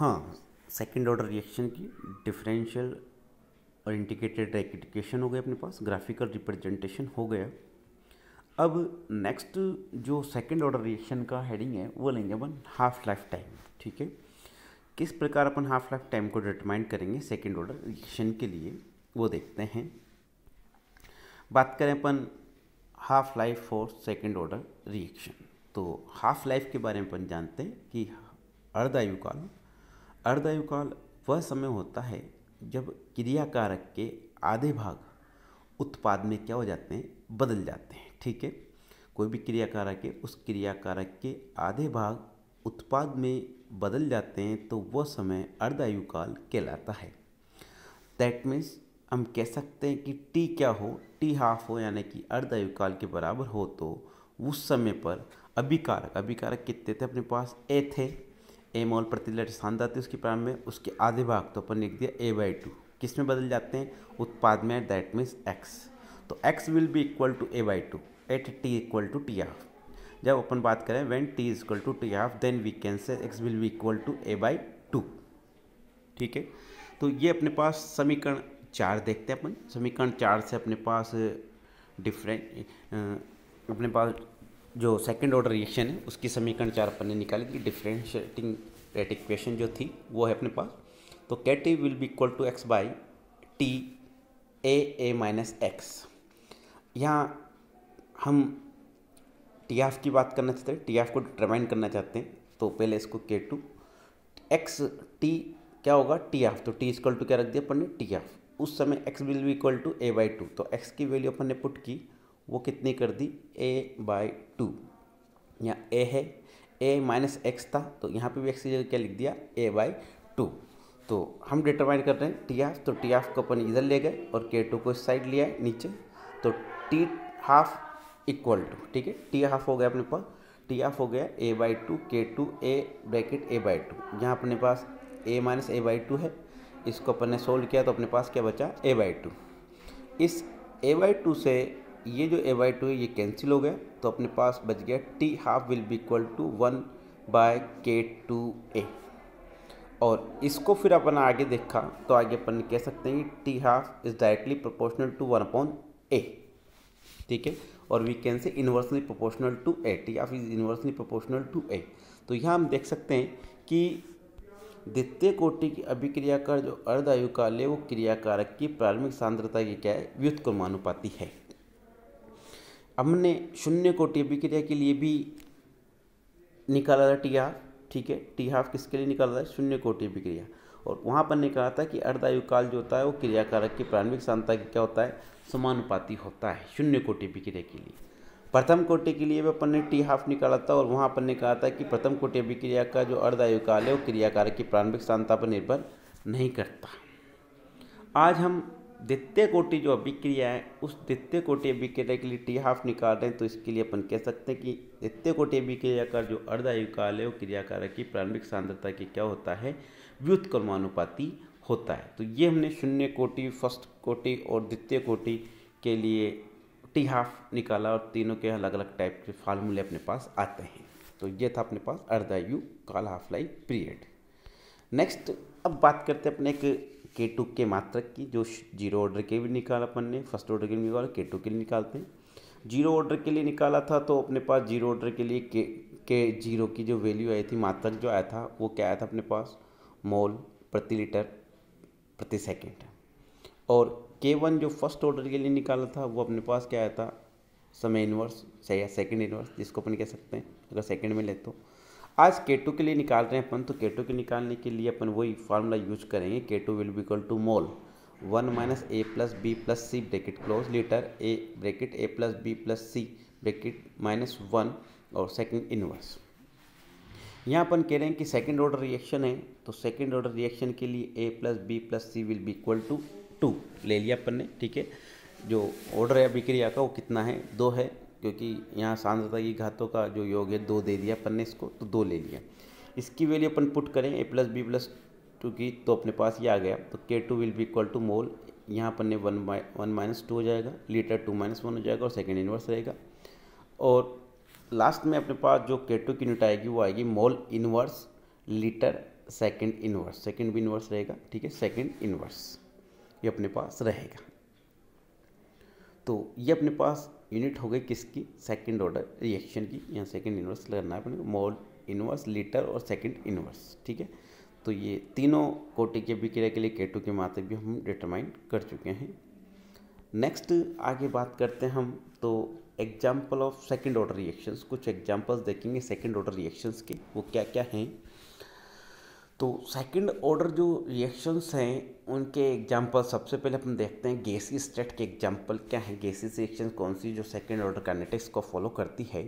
हाँ, second order reaction की differential और इंटीग्रेटेड रेक्टिफिकेशन हो गया, अपने पास ग्राफिकल रिप्रेजेंटेशन हो गया। अब नेक्स्ट जो सेकंड ऑर्डर रिएक्शन का हेडिंग है वो लेंगे अपन हाफ लाइफ टाइम। ठीक है, किस प्रकार अपन हाफ लाइफ टाइम को डिटरमाइन करेंगे सेकंड ऑर्डर रिएक्शन के लिए वो देखते हैं। बात करें अपन half life for second order reaction, तो हाफ लाइफ के बारे में अपन जानते हैं कि अर्धायुकाल वह समय होता है जब क्रियाकारक के आधे भाग उत्पाद में क्या हो जाते हैं, बदल जाते हैं। ठीक है, कोई भी क्रियाकारक है, उस क्रियाकारक के आधे भाग उत्पाद में बदल जाते हैं तो वह समय अर्धायुकाल कहलाता है। दैट मीन्स हम कह सकते हैं कि टी क्या हो, टी हाफ हो, यानी कि अर्धायुकाल के बराबर हो, तो उस समय पर अभिकारक कितने थे अपने पास, ए थे। ए मोल प्रति लीटर सांद्रता थी उसके प्रारंभ में, उसके आधे भाग तो अपन लिख दिया A/2। किस में बदल जाते हैं, उत्पाद में, दैट मीन्स एक्स। तो x will be equal to A/2 at t equal to t half. जब अपन बात करें when t is equal to t half then we can say x will be equal to A/2। ठीक है, तो ये अपने पास समीकरण 4 देखते हैं अपन। समीकरण 4 से अपने पास अपने पास जो सेकंड ऑर्डर रिएक्शन है उसकी समीकरण 4 अपन ने निकाली थी। डिफरेंशिएटिंग रेट इक्वेशन जो थी वो है अपने पास। तो k t will be equal to x by t a minus x. यहाँ हम टी हाफ की बात करना चाहते हैं, टी हाफ को डिटरमाइन करना चाहते हैं, तो पहले इसको के टू एक्स टी क्या होगा, टी हाफ, तो टी इक्वल टू क्या रख दिया अपन ने, टी हाफ। उस समय x will be equal to A/2, तो एक्स की वैल्यू अपन ने पुट की, वो कितनी कर दी, A/2। यहाँ ए है, ए माइनस एक्स था, तो यहाँ पे भी एक्स की जगह क्या लिख दिया, A/2। तो हम डिटरमाइन कर रहे हैं टी हाफ, तो टी हाफ को अपन इधर ले गए और के2 को इस साइड लिया है नीचे, तो टी हाफ इक्वल टू, ठीक है, टी हाफ हो गया अपने पास, टी हाफ हो गया A/2 K two A bracket A/2। यहाँ अपने पास a माइनस A/2 है, इसको अपन ने सोल्व किया तो अपने पास क्या बचा, A/2। इस A/2 से ये जो A/2 है ये कैंसिल हो गया, तो अपने पास बच गया t half will be equal to 1/K2A। और इसको फिर अपन आगे देखा तो आगे अपन कह सकते हैं कि t half is directly proportional to 1/A। ठीक है, और we can say inversely proportional to A, t half is inversely proportional to A। तो यहाँ हम देख सकते हैं कि द्वितीय कोटि की अभिक्रिया का जो अर्धायुकाल है वो क्रियाकारक की प्रारंभिक सांद्रता की क्या है, व्युत्क्रमानुपाती है। हमने शून्य कोटि अभिक्रिया के लिए भी निकाला था टी हाफ। ठीक है, टी हाफ किसके लिए निकाला था, शून्य कोटि अभिक्रिया, और वहाँ पर ने कहा था कि अर्धायुकाल जो होता है वो क्रियाकारक की प्रारंभिक सांद्रता की क्या होता है, समानुपाती होता है शून्य कोटि अभिक्रिया के लिए। प्रथम कोटि के लिए भी अपन ने टी हाफ निकाला था, और वहाँ अपन ने कहा था कि प्रथम कोटि अभिक्रिया का जो अर्धायुकाल है वो क्रियाकारक की प्रारंभिक सांद्रता पर निर्भर नहीं करता। आज हम द्वितीय कोटि जो अभिक्रिया है उस द्वितीय कोटि अभिक्रिया के लिए टी हाफ निकाल रहे हैं, तो इसके लिए अपन कह सकते हैं कि द्वितीय कोटि अभिक्रिया का जो अर्धायुकाल है वो क्रियाकारक की प्रारंभिक सांद्रता की क्या होता है, व्युत्क्रमानुपाती होता है। तो ये हमने शून्य कोटि, फर्स्ट कोटि और द्वितीय कोटि के लिए टी हाफ निकाला, और तीनों के अलग अलग टाइप के फार्मूले अपने पास आते हैं। तो ये था अपने पास अर्धायुकाल हाफ लाइफ पीरियड। नेक्स्ट अब बात करते हैं अपने एक के2 के मात्रक की, जो जीरो ऑर्डर के भी निकाला अपन ने, फर्स्ट ऑर्डर के लिए निकाला, के2 के लिए निकालते हैं। जीरो ऑर्डर के लिए निकाला था तो अपने पास जीरो ऑर्डर के लिए के जीरो की जो वैल्यू आई थी, मात्रक जो आया था वो क्या आया था अपने पास, मोल प्रति लीटर प्रति सेकेंड। और K1 जो फर्स्ट ऑर्डर के लिए निकाला था वो अपने पास क्या आया था, समय इन्वर्स या सेकंड इन्वर्स, जिसको अपन कह सकते हैं अगर सेकंड में ले तो। आज K2 के लिए निकाल रहे हैं अपन, तो K2 के निकालने के लिए अपन वही फार्मूला यूज करेंगे, K2 will be equal to mole 1 minus A plus B plus C bracket close litre A bracket A plus B plus C bracket -1 और सेकंड इन्वर्स। यहाँ अपन कह रहे हैं कि सेकंड ऑर्डर रिएक्शन है, तो सेकंड ऑर्डर रिएक्शन के लिए A plus B plus C will be equal to 2 ले लिया अपन ने। ठीक है, जो ऑर्डर है अभिक्रिया का वो कितना है, 2 है, क्योंकि यहाँ सांद्रता की घातों का जो योग है 2 दे दिया अपन ने इसको, तो 2 ले लिया। इसकी वैल्यू अपन पुट करें A प्लस B प्लस 2 की, तो अपने पास ये आ गया, तो K2 will be equal to mole, यहाँ अपन ने 1 माइनस 2 हो जाएगा, लीटर 2 माइनस 1 हो जाएगा, और सेकेंड इन्वर्स रहेगा। और लास्ट में अपने पास जो K2 की यूनिट आएगी वो आएगी mole inverse litre second inverse, second भी इन्वर्स रहेगा, ठीक है, सेकंड इन्वर्स ये अपने पास रहेगा। तो ये अपने पास यूनिट हो गई किसकी, सेकंड ऑर्डर रिएक्शन की। यहाँ सेकंड इन्वर्स लगना है अपने को, मोल इन्वर्स, लीटर और सेकंड इन्वर्स, ठीक है। तो ये तीनों कोटि की अभिक्रिया के लिए K2 की मात्रा भी हम डिटरमाइन कर चुके हैं। नेक्स्ट आगे बात करते हैं हम, तो example of second order reactions, कुछ एग्जाम्पल्स देखेंगे सेकंड ऑर्डर रिएक्शंस के, वो क्या क्या हैं। तो सेकंड ऑर्डर जो रिएक्शंस हैं उनके एग्जाम्पल सबसे पहले अपन देखते हैं गैसीय स्टेट के एग्जाम्पल क्या है, गैसीय रिएक्शन कौन सी जो सेकंड ऑर्डर काइनेटिक्स को फॉलो करती है।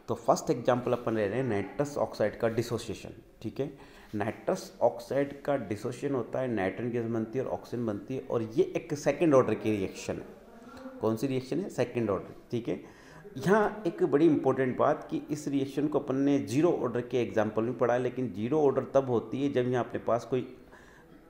तो फर्स्ट एग्जाम्पल अपन ले रहे हैं नाइट्रस ऑक्साइड का डिसोसिएशन, ठीक है। नाइट्रस ऑक्साइड का डिसोसिएशन होता है, नाइट्रोजन गैस बनती है और ऑक्सीजन बनती है, और ये एक सेकेंड ऑर्डर की रिएक्शन है। कौन सी रिएक्शन है, सेकेंड ऑर्डर, ठीक है। यहाँ एक बड़ी इंपॉर्टेंट बात कि इस रिएक्शन को अपन ने जीरो ऑर्डर के एग्जाम्पल में पढ़ा है, लेकिन जीरो ऑर्डर तब होती है जब यहाँ अपने पास कोई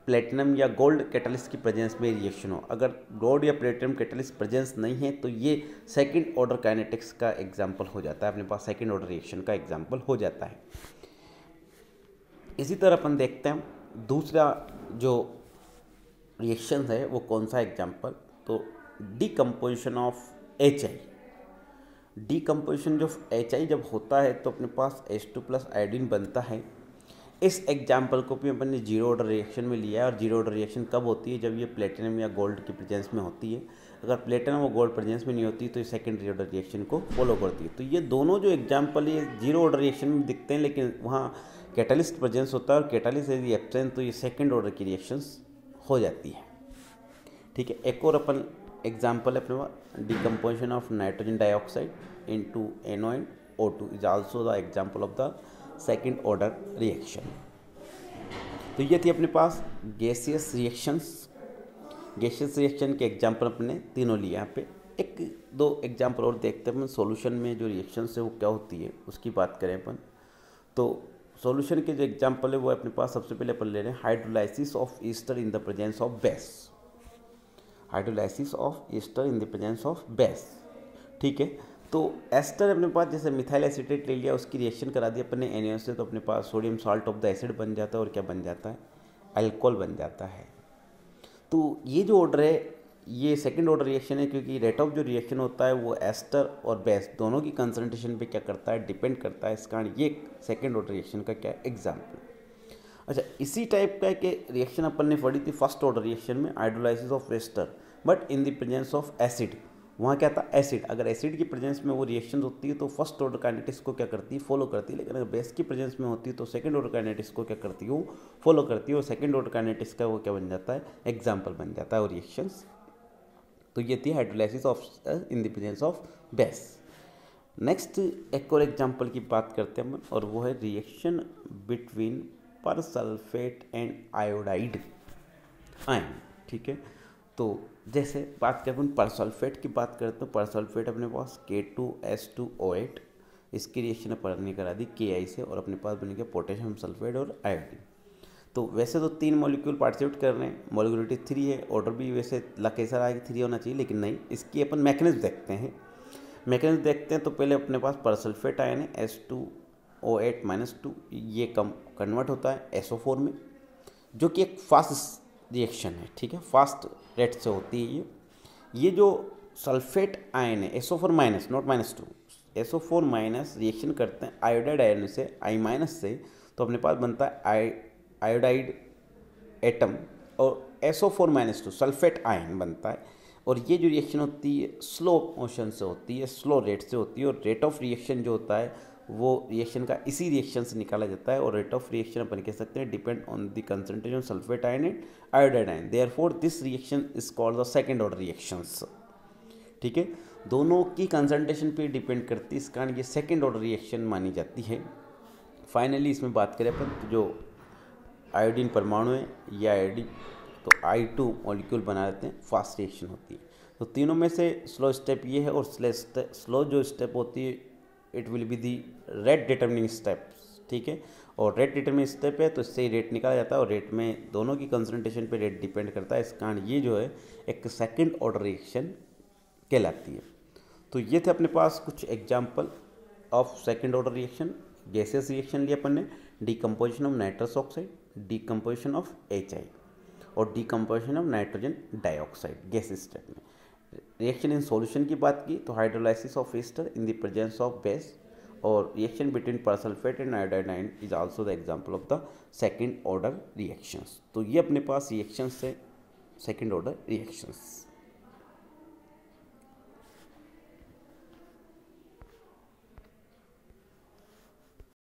प्लेटिनम या गोल्ड कैटलिस्ट की प्रेजेंस में रिएक्शन हो। अगर गोल्ड या प्लेटिनम कैटलिस्ट प्रेजेंस नहीं है तो ये सेकंड ऑर्डर काइनेटिक्स का एग्जाम्पल हो जाता है, अपने पास सेकंड ऑर्डर रिएक्शन का एग्जाम्पल हो जाता है। इसी तरह अपन देखते हैं दूसरा जो रिएक्शन है वो कौन सा एग्जाम्पल, तो डीकम्पोजिशन ऑफ HI। डीकम्पोजिशन जो HI जब होता है तो अपने पास H2+ आयोडीन बनता है। इस एग्जाम्पल को भी अपन ने जीरो ऑर्डर रिएक्शन में लिया है, और जीरो ऑर्डर रिएक्शन कब होती है, जब ये प्लेटिनम या गोल्ड की प्रेजेंस में होती है। अगर प्लेटिनम और गोल्ड प्रेजेंस में नहीं होती तो ये सेकेंड ऑर्डर रिएक्शन को फॉलो करती है। तो ये दोनों जो एग्जाम्पल ये जीरो ऑर्डर रिएक्शन में दिखते हैं, लेकिन वहाँ कैटलिस्ट प्रेजेंस होता है और कैटलिस्ट यदि एब्सेंट तो ये सेकेंड ऑर्डर की रिएक्शंस हो जाती है, ठीक है। एक और अपन एग्जाम्पल है अपने पास decomposition of nitrogen dioxide into NO2 is also the example of the second order reaction। तो ये थी अपने पास गैसियस रिएक्शंस। गैसियस रिएक्शन के एग्जाम्पल अपने तीनों लिए। यहाँ पे एक दो एग्जाम्पल और देखते हैं अपन सॉल्यूशन में जो रिएक्शंस है वो क्या होती है उसकी बात करें अपन। तो सॉल्यूशन के जो एग्जाम्पल है वो अपने पास सबसे पहले अपन ले रहे हैं hydrolysis of Easter in the presence of base. Hydrolysis of Easter in the presence of base, ठीक है। तो एस्टर अपने पास जैसे मिथाइल एसीटेट ले लिया, उसकी रिएक्शन करा दी अपने NaOH से, तो अपने पास sodium salt of the acid बन जाता है, और क्या बन जाता है, अल्कोहल बन जाता है। तो ये जो ऑर्डर है ये सेकंड ऑर्डर रिएक्शन है, क्योंकि रेट ऑफ जो रिएक्शन होता है वो एस्टर और बेस दोनों की कंसंट्रेशन पे क्या करता है, डिपेंड करता है। इस कारण ये सेकंड ऑर्डर रिएक्शन का क्या एग्जाम्पल। अच्छा, इसी टाइप का कि रिएक्शन अपन ने पढ़ी थी फर्स्ट ऑर्डर रिएक्शन में, hydrolysis of ester but in the presence of acid. वहाँ क्या था, एसिड। अगर एसिड की प्रेजेंस में वो रिएक्शन होती है तो फर्स्ट ऑर्डर काइनेटिक्स को क्या करती है, फॉलो करती है। लेकिन अगर बेस की प्रेजेंस में होती है तो सेकंड ऑर्डर काइनेटिक्स को क्या करती है, वो फॉलो करती है। और सेकंड ऑर्डर काइनेटिक्स का वो क्या बन जाता है, एग्जाम्पल बन जाता है वो रिएक्शंस। तो ये थी hydrolysis of in the presence of base. Next एक और एग्जाम्पल की बात करते हैं हम, और वो है reaction between persulphate and iodide ion, ठीक है। तो जैसे बात करें अपन परसल्फेट की बात करते हैं, परसल्फेट अपने पास K2S2O8, इसकी रिएक्शन पढ़ने करा दी Ki से, और अपने पास बन गया पोटेशियम सल्फेट और आयोडीन। तो वैसे तो 3 मॉलिक्यूल पार्टिसिपेट कर रहे हैं, मॉलिक्यूलिटी 3 है, ऑर्डर भी वैसे लकेसर आगे 3 होना चाहिए, लेकिन नहीं। इसकी अपन मैकेनिज्म देखते हैं। मैकेनिज्म देखते हैं तो पहले अपने पास परसल्फेट आयन है S2O8-2, ये कम कन्वर्ट होता है SO4 में, जो कि एक फास्ट रिएक्शन है, ठीक है, फास्ट रेट से होती है ये जो सल्फेट आयन है SO4- नॉट -2, SO4- रिएक्शन करते हैं आयोडाइड आयन से I- से, तो अपने पास बनता है आयोडाइड एटम, और SO4-2 सल्फेट आयन बनता है। और ये जो रिएक्शन होती है स्लो मोशन से होती है, स्लो रेट से होती है, और रेट ऑफ रिएक्शन जो होता है वो रिएक्शन का इसी रिएक्शन से निकाला जाता है। और रेट ऑफ रिएक्शन अपन कह सकते हैं depend on the concentration sulphate ion and iodide ion, therefore this reaction is called the second order reactions, ठीक है। दोनों की कंसंट्रेशन पे डिपेंड करती है, इस कारण ये सेकंड ऑर्डर रिएक्शन मानी जाती है। फाइनली इसमें बात करें अपन जो आयोडीन परमाणु है, ये आयोडीन तो I2 मॉलिक्यूल बना देते हैं, फास्ट रिएक्शन होती है। तो तीनों में से स्लो स्टेप ये है, और स्लो जो स्टेप होती है it will be the rate determining step, ठीक है। और रेट डिटर्मिनिंग स्टेप है तो इससे रेट निकाला जाता है, और रेट में दोनों की कंसंट्रेशन पे रेट डिपेंड करता है। इस कारण ये जो है एक सेकंड ऑर्डर रिएक्शन कहलाती है। तो ये थे अपने पास कुछ example of second order reaction. Gaseous reaction लिया अपन ने, decomposition of nitrous oxide, decomposition of HI और decomposition of nitrogen dioxide gas state में। रिएक्शन इन सॉल्यूशन की बात की तो hydrolysis of ester in the presence of base और reaction between persulphate and iodine is also the example of the second order reactions. तो ये अपने पास रिएक्शंस है सेकंड ऑर्डर रिएक्शंस।